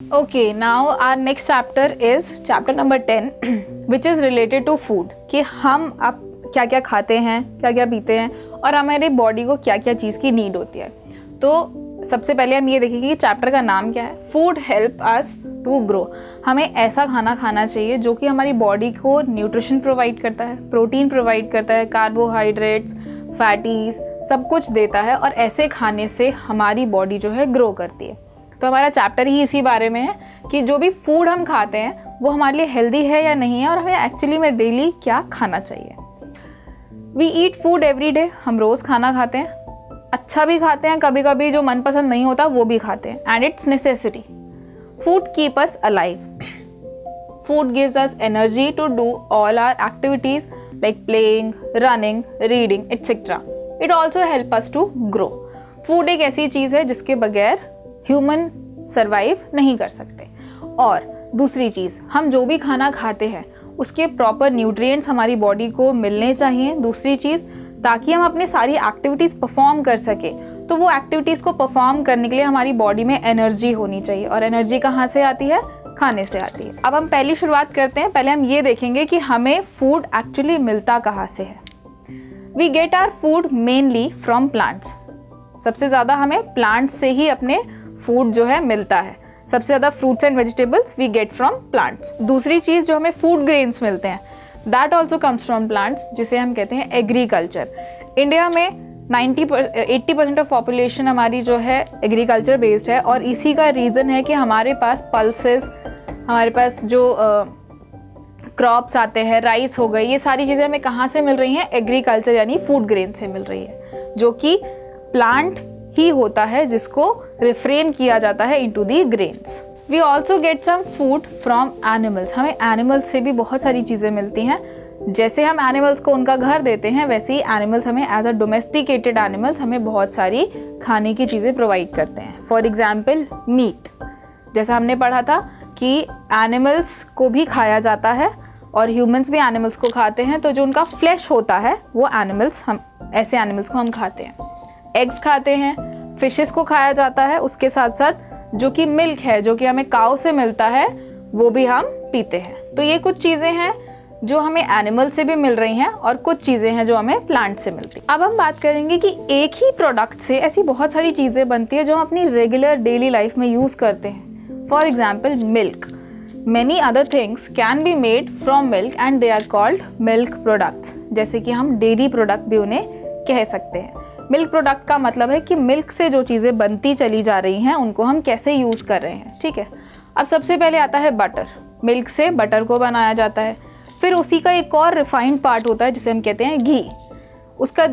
Okay, now our next chapter is chapter number 10 which is related to food कि हम अब क्या क्या खाते हैं, क्या क्या पीते हैं और हमारे बॉडी को क्या क्या चीज़ की नीड होती है। तो सबसे पहले हम ये देखेंगे कि चैप्टर का नाम क्या है। Food help us to grow. हमें ऐसा खाना खाना चाहिए जो कि हमारी बॉडी को न्यूट्रिशन प्रोवाइड करता है, प्रोटीन प्रोवाइड करता है, कार्बोहाइड्रेट्स, फैटीज सब कुछ देता है और ऐसे खाने से हमारी बॉडी जो है ग्रो करती है। तो हमारा चैप्टर ही इसी बारे में है कि जो भी फूड हम खाते हैं वो हमारे लिए हेल्दी है या नहीं है और हमें एक्चुअली में डेली क्या खाना चाहिए। We eat food every day. हम रोज़ खाना खाते हैं, अच्छा भी खाते हैं, कभी कभी जो मनपसंद नहीं होता वो भी खाते हैं। And it's necessary. Food keep us alive. Food gives us energy to do all our activities like playing, running, reading etcetera. It also help us to grow. Food एक ऐसी चीज़ है जिसके बगैर ह्यूमन सर्वाइव नहीं कर सकते। और दूसरी चीज़, हम जो भी खाना खाते हैं उसके प्रॉपर न्यूट्रिएंट्स हमारी बॉडी को मिलने चाहिए। दूसरी चीज़, ताकि हम अपने सारी एक्टिविटीज़ परफॉर्म कर सकें, तो वो एक्टिविटीज़ को परफॉर्म करने के लिए हमारी बॉडी में एनर्जी होनी चाहिए। और एनर्जी कहाँ से आती है? खाने से आती है। अब हम पहली शुरुआत करते हैं। पहले हम ये देखेंगे कि हमें फूड एक्चुअली मिलता कहाँ से है। We get our food mainly from plants. सबसे ज़्यादा हमें प्लांट्स से ही अपने फूड जो है मिलता है। सबसे ज़्यादा fruits and vegetables we get from plants. दूसरी चीज़ जो हमें फूड ग्रेन्स मिलते हैं that also comes from plants, जिसे हम कहते हैं एग्रीकल्चर। इंडिया में 80% ऑफ पॉपुलेशन हमारी जो है एग्रीकल्चर बेस्ड है और इसी का रीज़न है कि हमारे पास पल्सेस, हमारे पास जो क्रॉप्स आते हैं, राइस हो गई, ये सारी चीज़ें हमें कहाँ से मिल रही हैं? एग्रीकल्चर यानी फूड ग्रेन से मिल रही है, जो कि प्लांट ही होता है जिसको रिफ्रेन किया जाता है into the grains. We also get some food from animals. हमें एनिमल्स से भी बहुत सारी चीज़ें मिलती हैं। जैसे हम एनिमल्स को उनका घर देते हैं, वैसे ही एनिमल्स हमें एज अ डोमेस्टिकेटेड एनिमल्स हमें बहुत सारी खाने की चीज़ें प्रोवाइड करते हैं। For example meat. जैसा हमने पढ़ा था कि एनिमल्स को भी खाया जाता है और ह्यूमंस भी एनिमल्स को खाते हैं, तो जो उनका फ्लैश होता है वो एनिमल्स, हम ऐसे एनिमल्स को हम खाते हैं। एग्स खाते हैं, फिशेस को खाया जाता है, उसके साथ साथ जो कि मिल्क है, जो कि हमें काऊ से मिलता है, वो भी हम पीते हैं। तो ये कुछ चीज़ें हैं जो हमें एनिमल से भी मिल रही हैं और कुछ चीज़ें हैं जो हमें प्लांट से मिलती हैं। अब हम बात करेंगे कि एक ही प्रोडक्ट से ऐसी बहुत सारी चीज़ें बनती है जो हम अपनी रेगुलर डेली लाइफ में यूज़ करते हैं। For example milk. Many other things can be made from milk and they are called milk products. जैसे कि हम डेयरी प्रोडक्ट भी उन्हें कह सकते हैं। मिल्क प्रोडक्ट का मतलब है कि मिल्क से जो चीज़ें बनती चली जा रही हैं उनको हम कैसे यूज़ कर रहे हैं। ठीक है। अब सबसे पहले आता है बटर। मिल्क से बटर को बनाया जाता है। फिर उसी का एक और रिफाइंड पार्ट होता है जिसे हम कहते हैं घी। उसका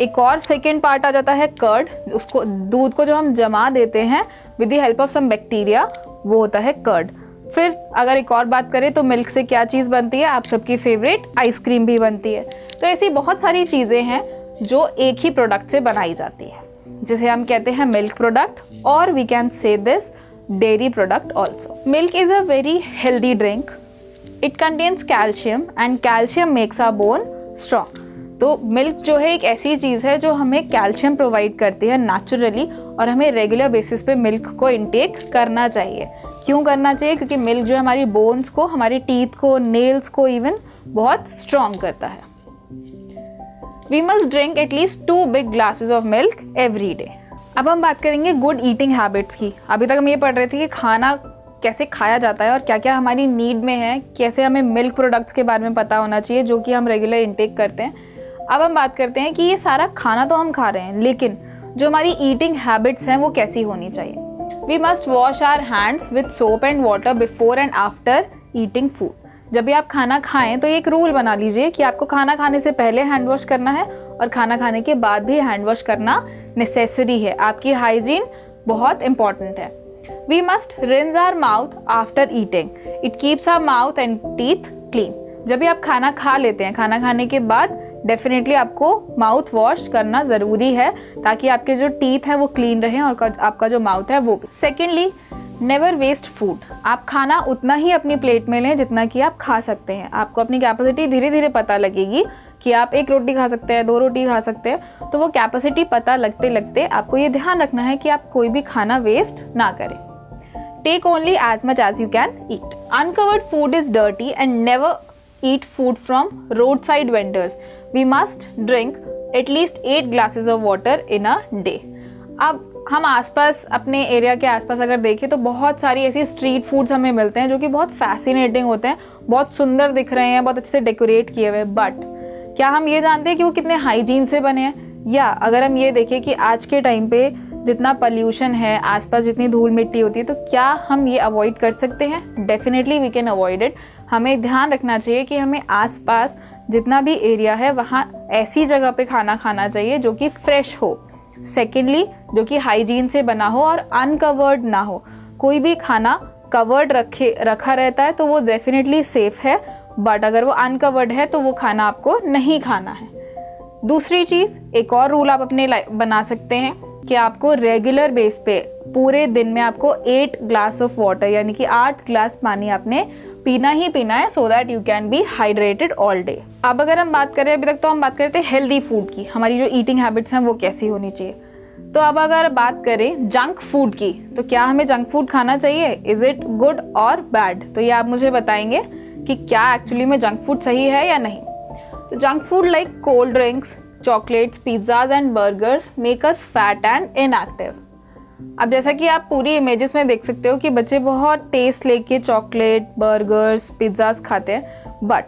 एक और सेकेंड पार्ट आ जाता है कर्ड। उसको, दूध को जो हम जमा देते हैं with the help of some bacteria, वो होता है कर्ड। फिर अगर एक और बात करें तो मिल्क से क्या चीज़ बनती है? आप सबकी फेवरेट आइसक्रीम भी बनती है। तो ऐसी बहुत सारी चीज़ें हैं जो एक ही प्रोडक्ट से बनाई जाती है, जिसे हम कहते हैं मिल्क प्रोडक्ट, और we can say this dairy product also. Milk is a very healthy drink. It contains calcium and calcium makes our bone strong. तो मिल्क जो है एक ऐसी चीज़ है जो हमें कैल्शियम प्रोवाइड करती है नेचुरली, और हमें रेगुलर बेसिस पे मिल्क को इंटेक करना चाहिए। क्यों करना चाहिए? क्योंकि मिल्क जो है हमारी बोन्स को, हमारे टीथ को, नेल्स को इवन बहुत स्ट्रॉन्ग करता है। We must drink at least 2 big glasses of milk every day. अब हम बात करेंगे गुड ईटिंग हैबिट्स की। अभी तक हम ये पढ़ रहे थे कि खाना कैसे खाया जाता है और क्या क्या हमारी नीड में है, कैसे हमें मिल्क प्रोडक्ट्स के बारे में पता होना चाहिए जो कि हम रेगुलर इंटेक करते हैं। अब हम बात करते हैं कि ये सारा खाना तो हम खा रहे हैं, लेकिन जो हमारी ईटिंग हैबिट्स हैं वो कैसी होनी चाहिए। We must wash our hands with soap and water before and after eating food. जब भी आप खाना खाएं तो एक रूल बना लीजिए कि आपको खाना खाने से पहले हैंड वॉश करना है और खाना खाने के बाद भी हैंड वॉश करना नेसेसरी है। आपकी हाइजीन बहुत इंपॉर्टेंट है। We must rinse our mouth after eating. It keeps our mouth and teeth clean. जब भी आप खाना खा लेते हैं, खाना खाने के बाद डेफिनेटली आपको माउथ वॉश करना ज़रूरी है, ताकि आपके जो टीथ हैं वो क्लीन रहें और आपका जो माउथ है वो भी। Secondly, never waste food. आप खाना उतना ही अपनी प्लेट में लें जितना कि आप खा सकते हैं। आपको अपनी कैपेसिटी धीरे धीरे पता लगेगी कि आप 1 रोटी खा सकते हैं, 2 रोटी खा सकते हैं। तो वो कैपेसिटी पता लगते लगते आपको ये ध्यान रखना है कि आप कोई भी खाना वेस्ट ना करें। Take only as much as you can eat. Uncovered food is dirty and never eat food from roadside vendors. We must drink at least 8 glasses of water in a day. अब हम आसपास अपने area के आसपास अगर देखें तो बहुत सारी ऐसी स्ट्रीट फूड्स हमें मिलते हैं जो कि बहुत फैसिनेटिंग होते हैं, बहुत सुंदर दिख रहे हैं, बहुत अच्छे से डेकोरेट किए हुए, बट क्या हम ये जानते हैं कि वो कितने हाइजीन से बने हैं? या अगर हम ये देखें कि आज के टाइम पे जितना पॉल्यूशन है, आसपास जितनी धूल मिट्टी होती है, तो क्या हम ये अवॉइड कर सकते हैं? Definitely we can avoid it. हमें ध्यान रखना चाहिए कि हमें आसपास जितना भी एरिया है वहाँ ऐसी जगह पे खाना खाना चाहिए जो कि फ्रेश हो. सेकेंडली, जो कि हाइजीन से बना हो और अनकवर्ड ना हो. कोई भी खाना कवर्ड रखा रहता है तो वो डेफिनेटली सेफ है, बट अगर वो अनकवर्ड है तो वो खाना आपको नहीं खाना है. दूसरी चीज़, एक और रूल आप अपने बना सकते हैं कि आपको रेगुलर बेस पे पूरे दिन में आपको 8 ग्लास ऑफ वाटर यानी कि 8 ग्लास पानी आपने पीना ही पीना है, so that you can be hydrated all day. अब अगर हम बात करें, अभी तक तो हम बात करते हैं हेल्दी फूड की, हमारी जो ईटिंग हैबिट्स हैं वो कैसी होनी चाहिए. तो अब अगर बात करें जंक फूड की, तो क्या हमें जंक फूड खाना चाहिए? इज इट गुड और बैड? तो ये आप मुझे बताएंगे कि क्या एक्चुअली में जंक फूड सही है या नहीं. तो junk food like cold drinks, chocolates, pizzas and burgers make us fat and inactive. अब जैसा कि आप पूरी इमेजेस में देख सकते हो कि बच्चे बहुत टेस्ट लेके चॉकलेट, बर्गर्स, पिज्ज़ाज खाते हैं, बट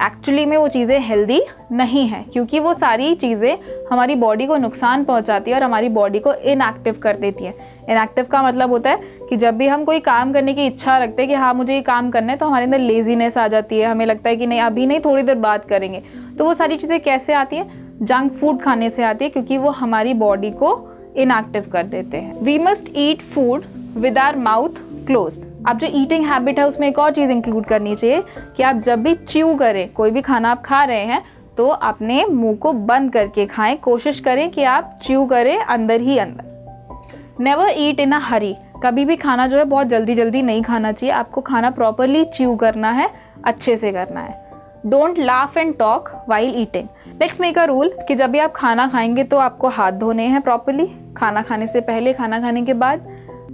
एक्चुअली में वो चीज़ें हेल्दी नहीं हैं, क्योंकि वो सारी चीज़ें हमारी बॉडी को नुकसान पहुंचाती है और हमारी बॉडी को इनएक्टिव कर देती है. इनएक्टिव का मतलब होता है कि जब भी हम कोई काम करने की इच्छा रखते हैं कि हाँ मुझे ये काम करना है, तो हमारे अंदर लेजीनेस आ जाती है, हमें लगता है कि नहीं अभी नहीं, थोड़ी देर बाद करेंगे. तो वो सारी चीज़ें कैसे आती है? जंक फूड खाने से आती है, क्योंकि वो हमारी बॉडी को इनएक्टिव कर देते हैं. We must eat food with our mouth closed. अब जो ईटिंग हैबिट है उसमें एक और चीज़ इंक्लूड करनी चाहिए कि आप जब भी च्यू करें, कोई भी खाना आप खा रहे हैं, तो अपने मुंह को बंद करके खाएं. कोशिश करें कि आप च्यू करें अंदर ही अंदर. नेवर ईट इन अ हरी. कभी भी खाना जो है बहुत जल्दी जल्दी नहीं खाना चाहिए. आपको खाना प्रॉपरली च्यू करना है, अच्छे से करना है. Don't laugh and talk while eating. Let's make a rule कि जब भी आप खाना खाएंगे तो आपको हाथ धोने हैं प्रॉपरली. खाना खाने से पहले, खाना खाने के बाद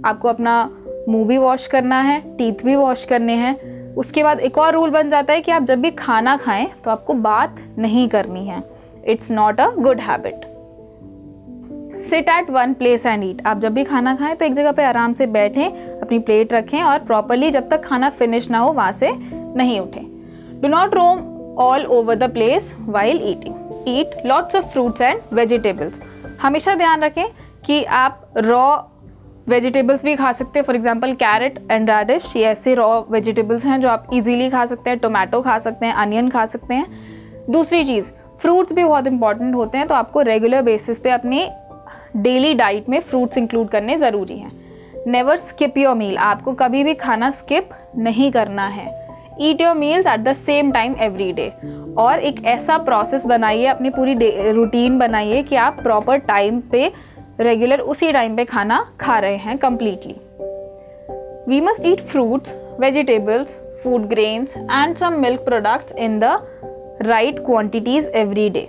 आपको अपना मुंह भी वॉश करना है, टीथ भी वॉश करने हैं. उसके बाद एक और रूल बन जाता है कि आप जब भी खाना खाएं तो आपको बात नहीं करनी है. It's not a good habit. Sit at one place and eat. आप जब भी खाना खाएं तो एक जगह पे आराम से बैठें, अपनी प्लेट रखें और प्रॉपरली जब तक खाना फिनिश ना हो वहाँ से नहीं उठें. Do not roam all over the place while eating. Eat lots of fruits and vegetables. हमेशा ध्यान रखें कि आप रॉ वेजिटेबल्स भी खा सकते हैं. For example carrot and radish, ये ऐसे रॉ वेजिटेबल्स हैं जो आप इजीली खा सकते हैं. टोमेटो खा सकते हैं, अनियन खा सकते हैं. दूसरी चीज़, फ्रूट्स भी बहुत इंपॉर्टेंट होते हैं, तो आपको रेगुलर बेसिस पे अपनी डेली डाइट में फ्रूट्स इंक्लूड करने ज़रूरी हैं. Never skip your meal. आपको कभी भी खाना स्किप नहीं करना है. Eat your meals at the same time every day. और एक ऐसा प्रोसेस बनाइए, अपनी पूरी रूटीन बनाइए कि आप प्रॉपर टाइम पे रेगुलर उसी टाइम पे खाना खा रहे हैं completely. We must eat fruits, vegetables, food grains and some milk products in the right quantities every day.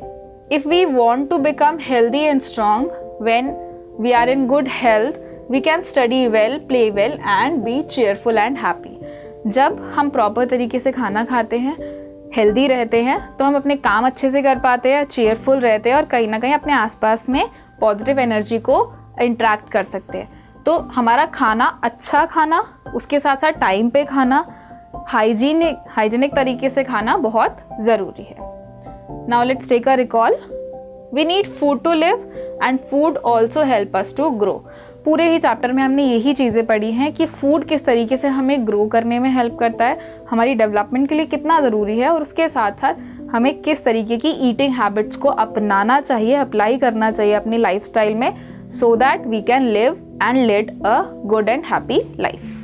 If we want to become healthy and strong when we are in good health, we can study well, play well and be cheerful and happy. जब हम proper तरीके से खाना खाते हैं, healthy रहते हैं, तो हम अपने काम अच्छे से कर पाते हैं, चेयरफुल रहते हैं और कहीं ना कहीं अपने आसपास में पॉजिटिव एनर्जी को इंट्रैक्ट कर सकते हैं. तो हमारा खाना, अच्छा खाना, उसके साथ साथ टाइम पे खाना, हाइजीनिक तरीके से खाना बहुत ज़रूरी है. Now let's take a recall. We need food to live and food also help us to grow. पूरे ही चैप्टर में हमने यही चीज़ें पढ़ी हैं कि फूड किस तरीके से हमें ग्रो करने में हेल्प करता है, हमारी डेवलपमेंट के लिए कितना ज़रूरी है, और उसके साथ साथ हमें किस तरीके की ईटिंग हैबिट्स को अपनाना चाहिए, अप्लाई करना चाहिए अपनी लाइफस्टाइल में, so that we can live and lead a good and happy life.